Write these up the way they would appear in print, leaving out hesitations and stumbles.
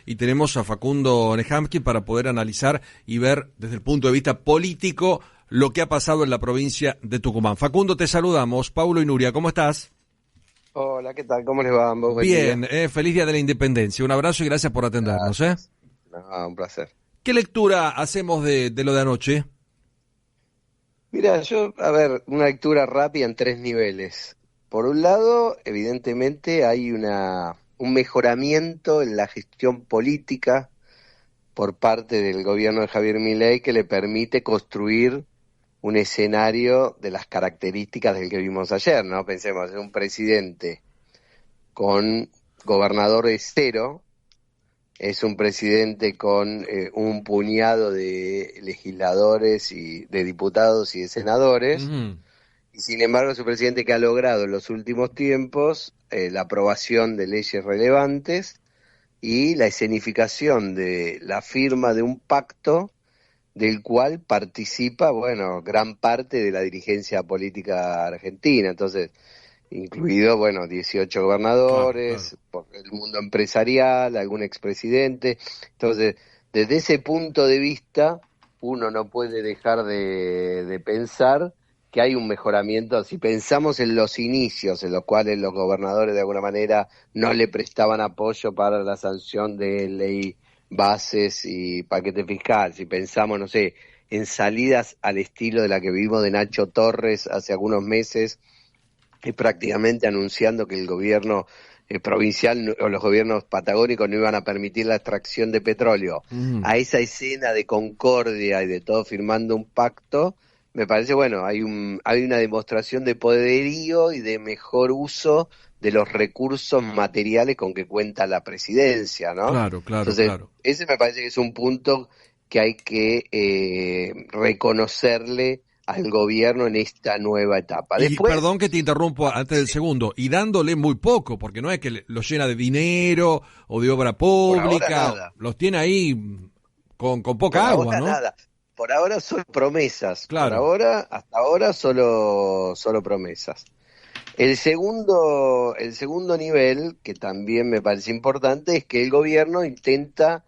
y tenemos a Facundo Nejamsky para poder analizar y ver desde el punto de vista político lo que ha pasado en la provincia de Tucumán. Facundo, te saludamos. Paulo y Nuria, ¿cómo estás? Hola, ¿qué tal? ¿Cómo les va a ambos? Buen día. Bien, feliz Día de la Independencia. Un abrazo y gracias por atendernos. Gracias. No, un placer. ¿Qué lectura hacemos de lo de anoche? Mira, una lectura rápida en tres niveles. Por un lado, evidentemente hay un mejoramiento en la gestión política por parte del gobierno de Javier Milei que le permite construir un escenario de las características del que vimos ayer, ¿no? Pensemos en un presidente con gobernadores cero. Es un presidente con un puñado de legisladores y de diputados y de senadores, y sin embargo es un presidente que ha logrado en los últimos tiempos la aprobación de leyes relevantes y la escenificación de la firma de un pacto del cual participa, bueno, gran parte de la dirigencia política argentina. Entonces, incluido, 18 Claro, claro. gobernadores, por el mundo empresarial, algún expresidente. Entonces, desde ese punto de vista, uno no puede dejar de pensar que hay un mejoramiento. Si pensamos en los inicios, en los cuales los gobernadores de alguna manera no le prestaban apoyo para la sanción de ley bases y paquete fiscal, si pensamos, no sé, en salidas al estilo de la que vimos de Nacho Torres hace algunos meses, prácticamente anunciando que el gobierno provincial o los gobiernos patagónicos no iban a permitir la extracción de petróleo, a esa escena de concordia y de todo firmando un pacto, me parece, hay una demostración de poderío y de mejor uso de los recursos materiales con que cuenta la presidencia, ¿no? Claro, claro, Entonces, claro. ese me parece que es un punto que hay que reconocerle al gobierno en esta nueva etapa. Y Después, perdón que te interrumpo antes del sí, segundo, y dándole muy poco, porque no es que lo llena de dinero o de obra por ahora pública, nada, los tiene ahí con por poca agua, ahora ¿no? nada, por ahora solo promesas, Claro. hasta ahora solo promesas. El segundo nivel, que también me parece importante, es que el gobierno intenta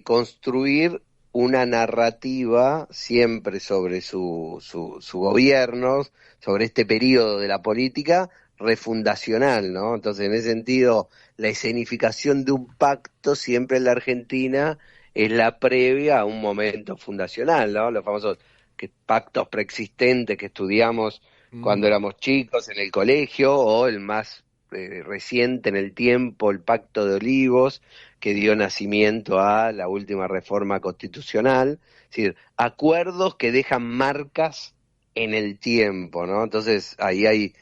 construir una narrativa siempre sobre su gobierno, sobre este periodo de la política refundacional, ¿no? Entonces, en ese sentido, la escenificación de un pacto siempre en la Argentina es la previa a un momento fundacional, ¿no? Los famosos pactos preexistentes que estudiamos cuando Mm. éramos chicos en el colegio, o el más reciente en el tiempo, el Pacto de Olivos, que dio nacimiento a la última reforma constitucional. Es decir, acuerdos que dejan marcas en el tiempo, ¿no? Entonces ahí hay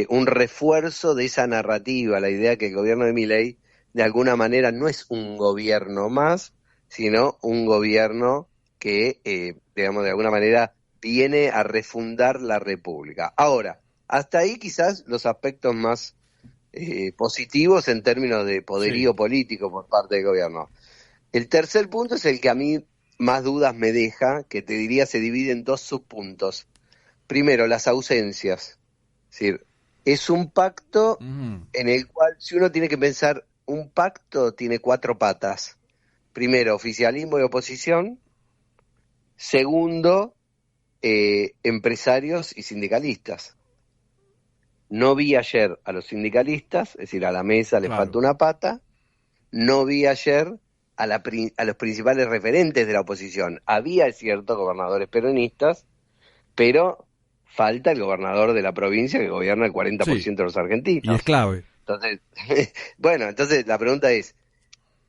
un refuerzo de esa narrativa, la idea que el gobierno de Milei de alguna manera no es un gobierno más, sino un gobierno que, digamos, de alguna manera viene a refundar la República. Ahora, hasta ahí quizás los aspectos más positivos en términos de Sí. poderío político por parte del gobierno. El tercer punto es el que a mí más dudas me deja, que te diría se divide en dos subpuntos. Primero, las ausencias. Es decir, es un pacto Mm. en el cual, si uno tiene que pensar, un pacto tiene cuatro patas. Primero, oficialismo y oposición. Segundo, empresarios y sindicalistas. No vi ayer a los sindicalistas, es decir, a la mesa le falta Claro. una pata. No vi ayer a los principales referentes de la oposición. Había, es cierto, gobernadores peronistas, pero falta el gobernador de la provincia que gobierna el Sí. 40% de los Y es argentinos. clave. Entonces, entonces la pregunta es,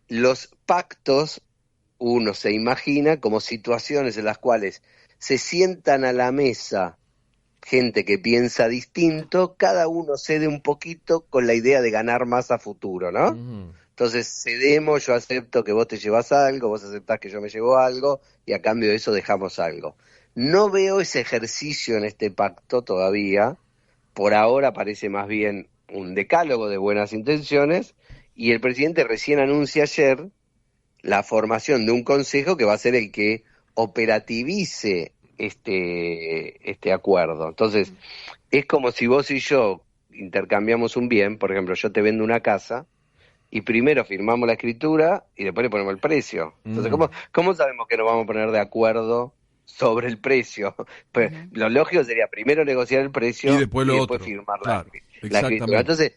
los pactos uno se imagina como situaciones en las cuales se sientan a la mesa gente que piensa distinto, cada uno cede un poquito con la idea de ganar más a futuro, ¿no? Mm. Entonces cedemos, yo acepto que vos te llevas algo, vos aceptás que yo me llevo algo, y a cambio de eso dejamos algo. No veo ese ejercicio en este pacto todavía, por ahora parece más bien un decálogo de buenas intenciones, y el presidente recién anuncia ayer la formación de un consejo que va a ser el que operativice este acuerdo. Entonces, es como si vos y yo intercambiamos un bien, por ejemplo, yo te vendo una casa y primero firmamos la escritura y después le ponemos el precio. Entonces, ¿cómo sabemos que nos vamos a poner de acuerdo sobre el precio? Pues lo lógico sería primero negociar el precio y después lo después otro. firmar Claro, la escritura. Entonces,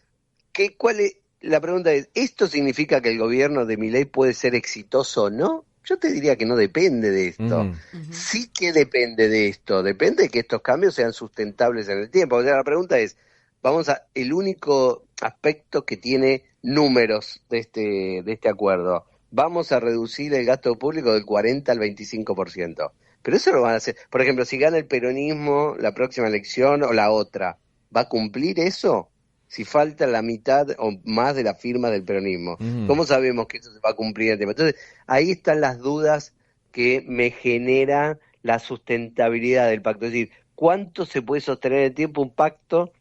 la pregunta es, ¿esto significa que el gobierno de Milei puede ser exitoso o no? Yo te diría que no depende de esto. Sí que depende de esto. Depende de que estos cambios sean sustentables en el tiempo. O sea, la pregunta es, el único aspecto que tiene números de este acuerdo, vamos a reducir el gasto público del 40 al 25%. Pero eso lo van a hacer. Por ejemplo, si gana el peronismo la próxima elección o la otra, ¿va a cumplir eso? Si falta la mitad o más de la firma del peronismo. ¿Cómo sabemos que eso se va a cumplir en el tiempo? Entonces, ahí están las dudas que me genera la sustentabilidad del pacto. Es decir, ¿cuánto se puede sostener en el tiempo un pacto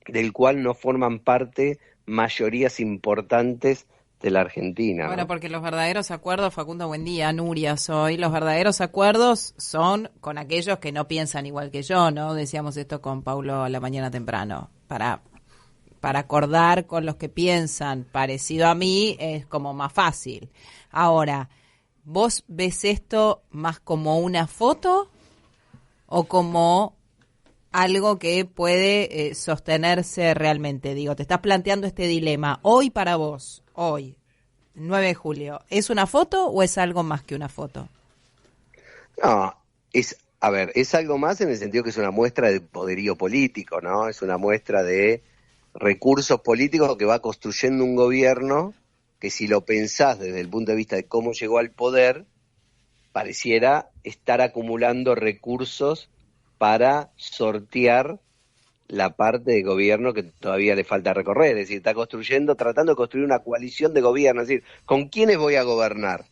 del cual no forman parte mayorías importantes de la Argentina? Bueno, ¿no? porque los verdaderos acuerdos, Facundo, buen día, Nuria soy, los verdaderos acuerdos son con aquellos que no piensan igual que yo, ¿no? Decíamos esto con Paulo a la mañana temprano, para acordar con los que piensan parecido a mí es como más fácil. Ahora, ¿vos ves esto más como una foto o como algo que puede sostenerse realmente? Digo, te estás planteando este dilema. Hoy para vos, hoy, 9 de julio, ¿es una foto o es algo más que una foto? No, es algo más en el sentido que es una muestra de poderío político, ¿no? Es una muestra de recursos políticos que va construyendo un gobierno que, si lo pensás desde el punto de vista de cómo llegó al poder, pareciera estar acumulando recursos para sortear la parte de gobierno que todavía le falta recorrer. Es decir, está tratando de construir una coalición de gobierno. Es decir, ¿con quiénes voy a gobernar?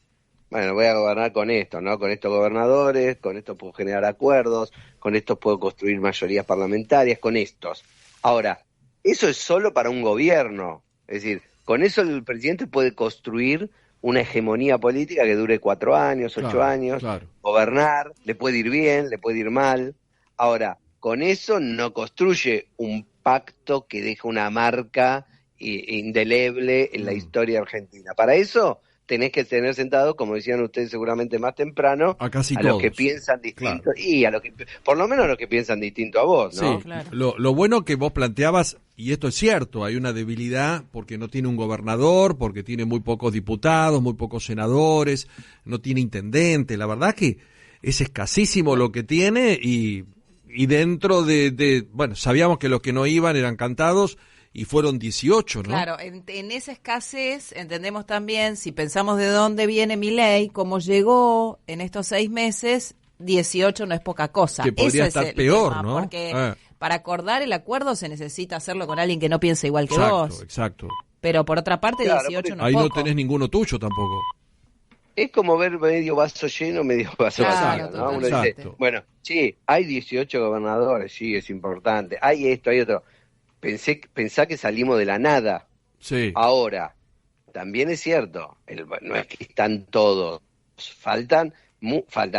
Bueno, voy a gobernar con esto, ¿no? Con estos gobernadores, con estos puedo generar acuerdos, con estos puedo construir mayorías parlamentarias, con estos. Ahora, eso es solo para un gobierno. Es decir, con eso el presidente puede construir una hegemonía política que dure 4 años, 8 años, gobernar, le puede ir bien, le puede ir mal. Ahora, con eso no construye un pacto que deja una marca indeleble en la historia argentina. Para eso tenés que tener sentado, como decían ustedes seguramente más temprano, a los todos que piensan distinto, y a los que, por lo menos a los que piensan distinto a vos, ¿no? Sí, claro. Lo bueno que vos planteabas, y esto es cierto, hay una debilidad porque no tiene un gobernador, porque tiene muy pocos diputados, muy pocos senadores, no tiene intendente. La verdad que es escasísimo lo que tiene y dentro bueno, sabíamos que los que no iban eran cantados y fueron 18, ¿no? Claro, en esa escasez entendemos también, si pensamos de dónde viene Milei, cómo llegó en estos 6 meses, 18 no es poca cosa. Que podría Eso estar peor, tema, ¿no? Porque para acordar el acuerdo se necesita hacerlo con alguien que no piensa igual que exacto, vos. Exacto. Pero por otra parte, claro, 18 no es ahí poco. no tenés ninguno tuyo tampoco. Es como ver medio vaso lleno, medio vaso vacío, ¿no? Uno dice, bueno, sí, hay 18 gobernadores, sí, es importante. Hay esto, hay otro. Pensá que salimos de la nada. Sí. Ahora, también es cierto, no es que están todos, faltan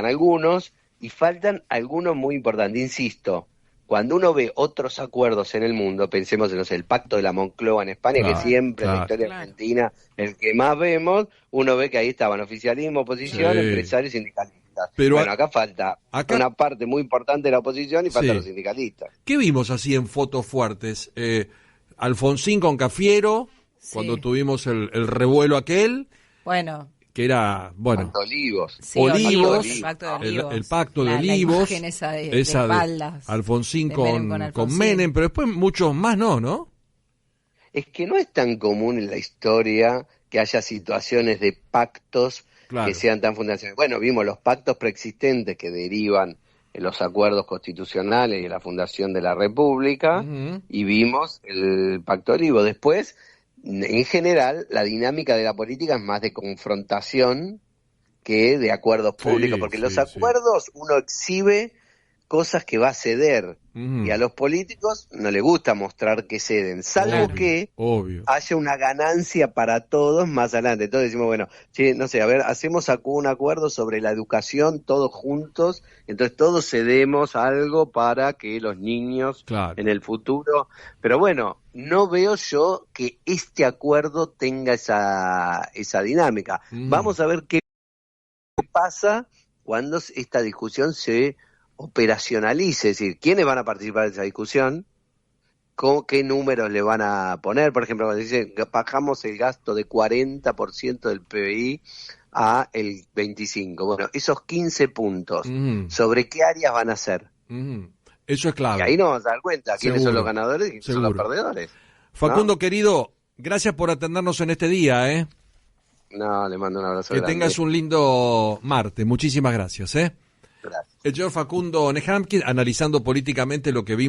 algunos, y faltan algunos muy importantes. Insisto, cuando uno ve otros acuerdos en el mundo, pensemos en, no sé, el Pacto de la Moncloa en España, que siempre en la historia argentina, el que más vemos, uno ve que ahí estaban oficialismo, oposición, empresarios, sindicalistas. Pero bueno, acá falta una parte muy importante de la oposición y faltan los sindicalistas. ¿Qué vimos así en fotos fuertes? Alfonsín con Cafiero, cuando tuvimos el revuelo aquel. Bueno. Que era, bueno, Olivos. Olivos, el pacto de Olivos. El pacto de Olivos. La imagen esa de espaldas. Alfonsín con Menem, pero después muchos más no. Es que no es tan común en la historia que haya situaciones de pactos que sean tan fundacionales. Bueno, vimos los pactos preexistentes que derivan en los acuerdos constitucionales y en la fundación de la República, y vimos el Pacto Olivo. Después, en general, la dinámica de la política es más de confrontación que de acuerdos públicos, porque los acuerdos uno exhibe cosas que va a ceder. Y a los políticos no les gusta mostrar que ceden, salvo que haya una ganancia para todos más adelante. Entonces decimos, bueno, sí, no sé, a ver, hacemos un acuerdo sobre la educación todos juntos, entonces todos cedemos algo para que los niños en el futuro... Pero bueno, no veo yo que este acuerdo tenga esa dinámica. Vamos a ver qué pasa cuando esta discusión se operacionalice, es decir, quiénes van a participar de esa discusión, con qué números le van a poner. Por ejemplo, cuando dice que bajamos el gasto de 40% del PBI a el 25%. Bueno, esos 15 puntos, ¿sobre qué áreas van a ser? Eso es clave. Y ahí nos vamos a dar cuenta quiénes son los ganadores y quiénes son los perdedores. Facundo, querido, gracias por atendernos en este día, ¿eh? No, le mando un abrazo que grande. tengas un lindo martes. Muchísimas gracias, ¿eh? Gracias. El señor Facundo Nehamkin, analizando políticamente lo que vimos.